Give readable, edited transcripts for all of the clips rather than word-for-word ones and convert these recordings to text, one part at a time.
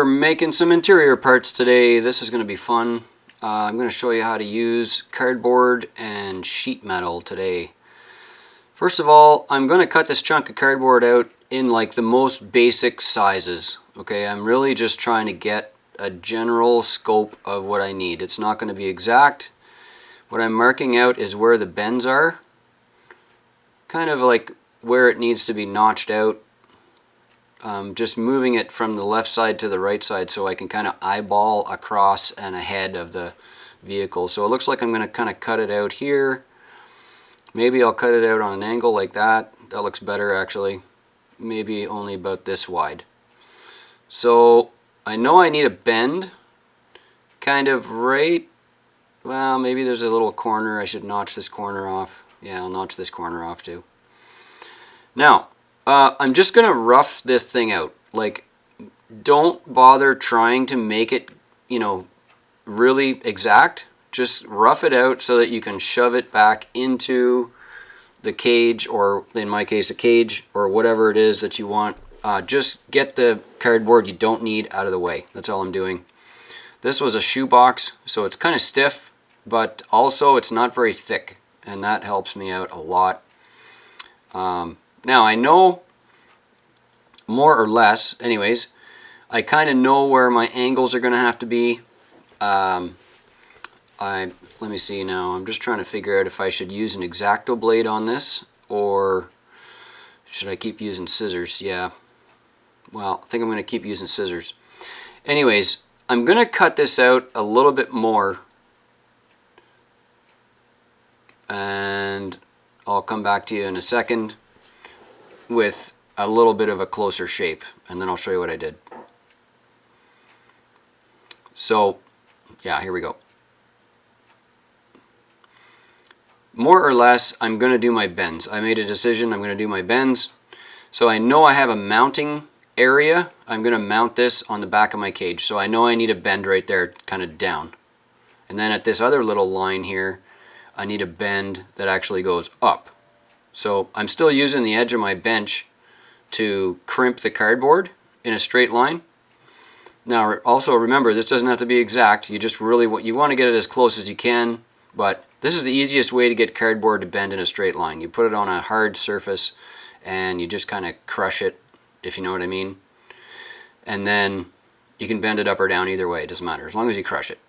We're making some interior parts today. This is going to be fun. I'm going to show you how to use cardboard and sheet metal today. First of all, I'm going to cut this chunk of cardboard out in like the most basic sizes. Okay, I'm really just trying to get a general scope of what I need. It's not going to be exact. What I'm marking out is where the bends are, kind of like where it needs to be notched out. Just moving it from the left side to the right side so I can kind of eyeball across and ahead of the vehicle. So it looks like I'm going to kind of cut it out here. Maybe I'll cut it out on an angle like that. That looks better actually. Maybe only about this wide. So I know I need a bend kind of right, well, maybe there's a little corner. I should notch this corner off. Yeah, I'll notch this corner off too. Now, I'm just going to rough this thing out. Like, don't bother trying to make it, really exact. Just rough it out so that you can shove it back into the cage, or in my case a cage, or whatever it is that you want. Just get the cardboard you don't need out of the way. That's all I'm doing. This was a shoebox, so it's kind of stiff, but also it's not very thick, and that helps me out a lot. Now I know, more or less, anyways, I kind of know where my angles are going to have to be. Let me see now. I'm just trying to figure out if I should use an X-Acto blade on this, or should I keep using scissors? Yeah. Well, I think I'm going to keep using scissors. Anyways, I'm going to cut this out a little bit more, and I'll come back to you in a second with a little bit of a closer shape, and then I'll show you what I did. So, yeah, here we go. More or less, I'm going to do my bends. I made a decision, I'm going to do my bends. So I know I have a mounting area. I'm going to mount this on the back of my cage. So I know I need a bend right there, kind of down. And then at this other little line here, I need a bend that actually goes up. So I'm still using the edge of my bench to crimp the cardboard in a straight line. Now also remember, this doesn't have to be exact. You just really want to get it as close as you can, but this is the easiest way to get cardboard to bend in a straight line. You put it on a hard surface and you just kind of crush it, if you know what I mean. And then you can bend it up or down either way, it doesn't matter, as long as you crush it.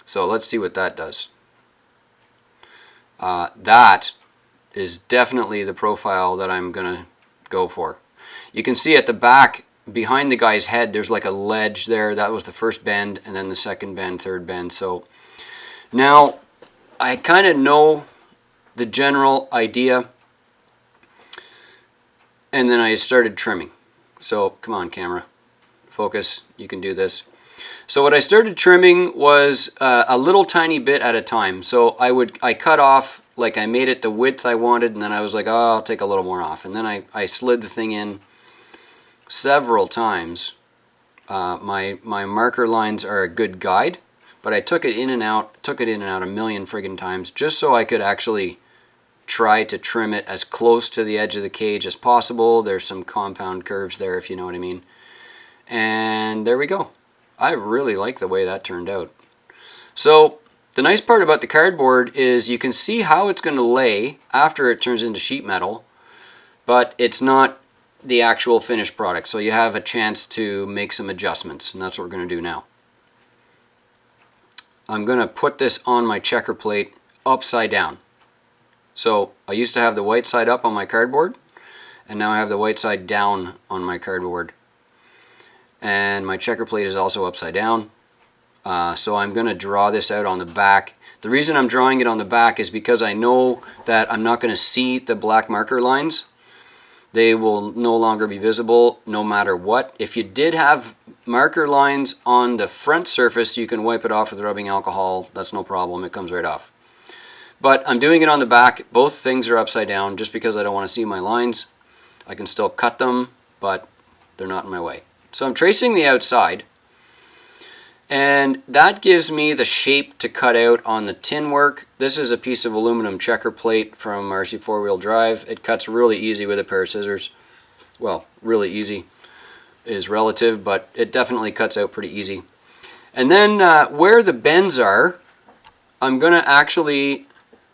So let's see what that does. That is definitely the profile that I'm gonna go for. You can see at the back behind the guy's head there's like a ledge there. That was the first bend, and then the second bend, third bend. So now I kind of know the general idea, and then I started trimming. So come on, camera, focus, you can do this. So what I started trimming was a little tiny bit at a time. So I cut off, like I made it the width I wanted, and then I was like, oh, I'll take a little more off. And then I slid the thing in several times. My marker lines are a good guide, but I took it in and out a million friggin' times just so I could actually try to trim it as close to the edge of the cage as possible. There's some compound curves there, if you know what I mean. And there we go. I really like the way that turned out. So the nice part about the cardboard is you can see how it's going to lay after it turns into sheet metal, but it's not the actual finished product. So you have a chance to make some adjustments, and that's what we're going to do now. I'm going to put this on my checker plate upside down. So I used to have the white side up on my cardboard, and now I have the white side down on my cardboard. And my checker plate is also upside down. So I'm going to draw this out on the back. The reason I'm drawing it on the back is because I know that I'm not going to see the black marker lines. They will no longer be visible no matter what. If you did have marker lines on the front surface, you can wipe it off with rubbing alcohol. That's no problem. It comes right off. But I'm doing it on the back. Both things are upside down just because I don't want to see my lines. I can still cut them, but they're not in my way. So I'm tracing the outside, and that gives me the shape to cut out on the tin work. This is a piece of aluminum checker plate from RC4-wheel drive. It cuts really easy with a pair of scissors. Well, really easy. is relative, but it definitely cuts out pretty easy. And then where the bends are, I'm going to actually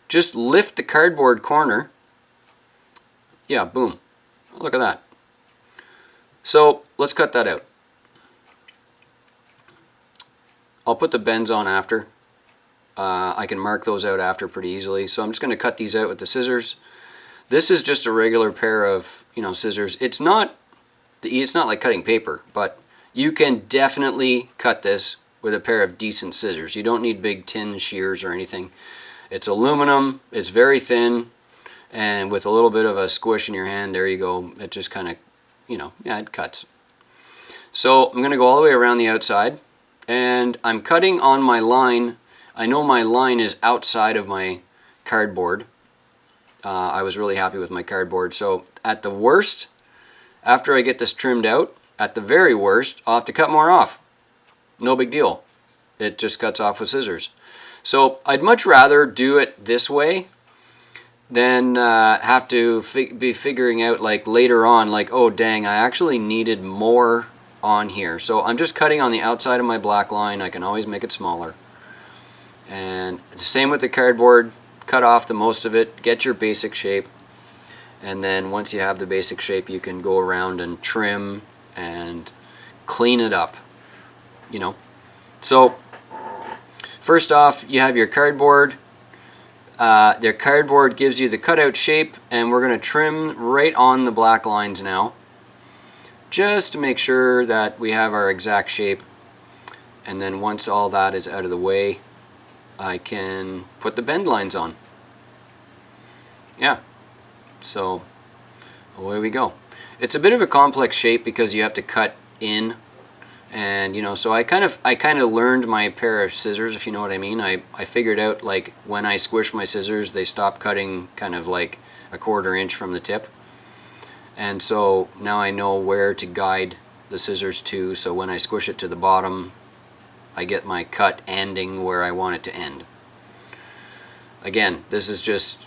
just lift the cardboard corner. Yeah, boom. Look at that. So let's cut that out. I'll put the bends on after. I can mark those out after pretty easily. So I'm just going to cut these out with the scissors. This is just a regular pair of, scissors. It's not like cutting paper, but you can definitely cut this with a pair of decent scissors. You don't need big tin shears or anything. It's aluminum, it's very thin, and with a little bit of a squish in your hand, there you go. It just kind of, it cuts. So I'm going to go all the way around the outside, and I'm cutting on my line. I know my line is outside of my cardboard. I was really happy with my cardboard. So at the worst, after I get this trimmed out, at the very worst, I'll have to cut more off. No big deal. It just cuts off with scissors. So I'd much rather do it this way than have to be figuring out like later on, like, oh dang, I actually needed more on here. So I'm just cutting on the outside of my black line. I can always make it smaller. And the same with the cardboard. Cut off the most of it, get your basic shape, and then once you have the basic shape, you can go around and trim and clean it up. So first off, you have your cardboard. Their cardboard gives you the cutout shape, and we're going to trim right on the black lines now, just to make sure that we have our exact shape. And then once all that is out of the way, I can put the bend lines on. Yeah, so away we go. It's a bit of a complex shape because you have to cut in, and so I kind of learned my pair of scissors, if you know what I mean. I figured out, like, when I squish my scissors, they stop cutting kind of like a 1/4 inch from the tip, and so now I know where to guide the scissors to, so when I squish it to the bottom, I get my cut ending where I want it to end. Again, this is just,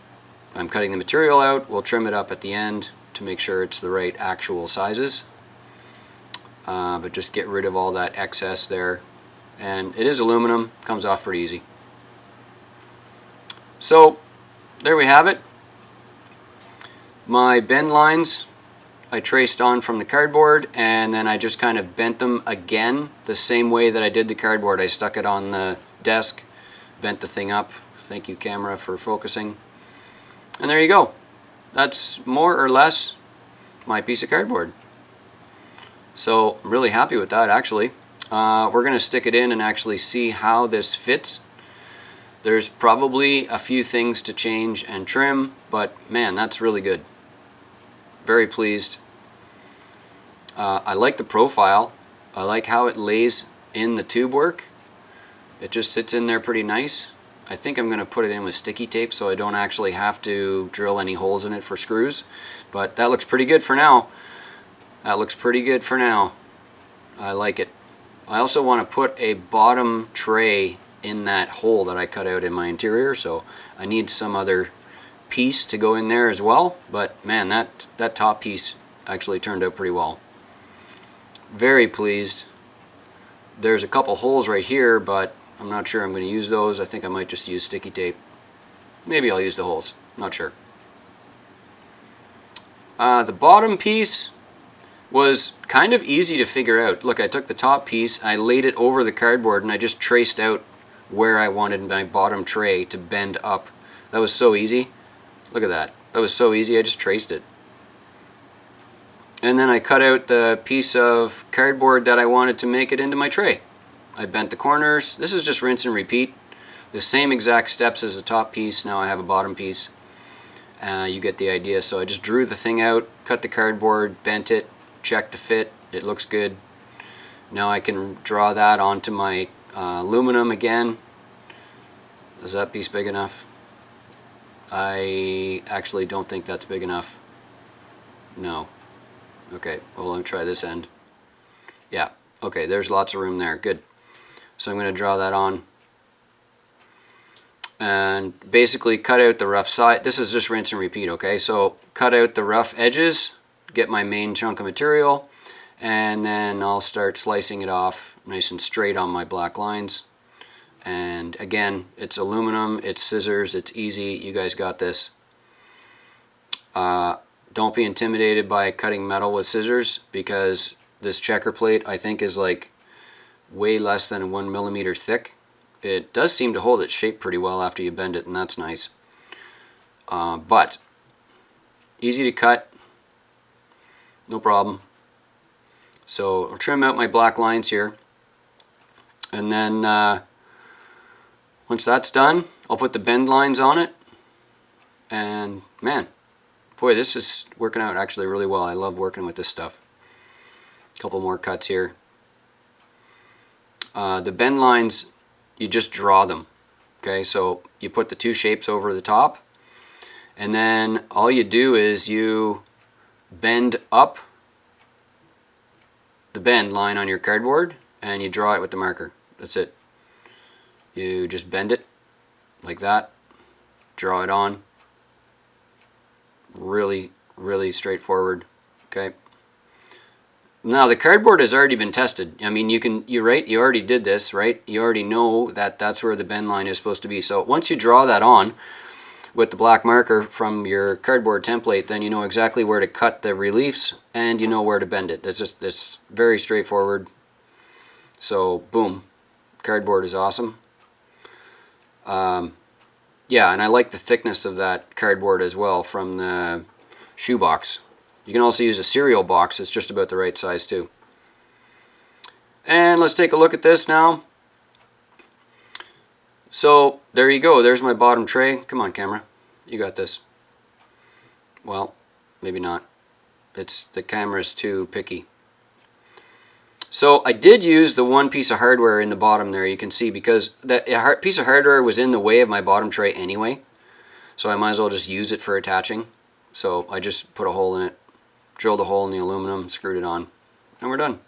I'm cutting the material out. We'll trim it up at the end to make sure it's the right actual sizes. But just get rid of all that excess there. And it is aluminum, comes off pretty easy. So there we have it. My bend lines I traced on from the cardboard, and then I just kind of bent them again the same way that I did the cardboard. I stuck it on the desk, bent the thing up. Thank you, camera, for focusing. And there you go. That's more or less my piece of cardboard. So I'm really happy with that, actually. We're going to stick it in and actually see how this fits. There's probably a few things to change and trim, but man, that's really good. Very pleased. I like the profile. I like how it lays in the tube work. It just sits in there pretty nice. I think I'm going to put it in with sticky tape so I don't actually have to drill any holes in it for screws. But that looks pretty good for now. That looks pretty good for now. I like it. I also want to put a bottom tray in that hole that I cut out in my interior, so I need some other piece to go in there as well. But man, that top piece actually turned out pretty well. Very pleased. There's a couple holes right here, but I'm not sure I'm going to use those. I think I might just use sticky tape. Maybe I'll use the holes. Not sure. The bottom piece was kind of easy to figure out. Look, I took the top piece, I laid it over the cardboard, and I just traced out where I wanted my bottom tray to bend up. That was so easy. Look at that. That was so easy. I just traced it. And then I cut out the piece of cardboard that I wanted to make it into my tray. I bent the corners. This is just rinse and repeat. The same exact steps as the top piece. Now I have a bottom piece. You get the idea. So I just drew the thing out, cut the cardboard, bent it, checked the fit. It looks good. Now I can draw that onto my aluminum again. Is that piece big enough? I actually don't think that's big enough. No. Okay, well, let me try this end. Yeah, okay, there's lots of room there. Good. So I'm going to draw that on. And basically cut out the rough side. This is just rinse and repeat, okay? So cut out the rough edges, get my main chunk of material, and then I'll start slicing it off nice and straight on my black lines. And again, it's aluminum, it's scissors, it's easy. You guys got this. Don't be intimidated by cutting metal with scissors, because this checker plate I think is like way less than 1 millimeter thick. It does seem to hold its shape pretty well after you bend it, and that's nice. But easy to cut, no problem. So I'll trim out my black lines here, and then once that's done, I'll put the bend lines on it, and man, boy, this is working out actually really well. I love working with this stuff. A couple more cuts here. The bend lines, you just draw them. Okay, so you put the two shapes over the top, and then all you do is you bend up the bend line on your cardboard, and you draw it with the marker. That's it. You just bend it like that, draw it on. Really, really straightforward. Okay. Now the cardboard has already been tested. I mean, you're right, you already did this, right? You already know that that's where the bend line is supposed to be. So once you draw that on with the black marker from your cardboard template, then you know exactly where to cut the reliefs, and you know where to bend it. It's very straightforward. So boom, cardboard is awesome. Yeah, and I like the thickness of that cardboard as well from the shoebox. You can also use a cereal box. It's just about the right size too. And let's take a look at this now. So there you go. There's my bottom tray. Come on, camera. You got this. Well, maybe not. The camera's too picky. So I did use the one piece of hardware in the bottom there, you can see, because that piece of hardware was in the way of my bottom tray anyway. So I might as well just use it for attaching. So I just put a hole in it, drilled a hole in the aluminum, screwed it on, and we're done.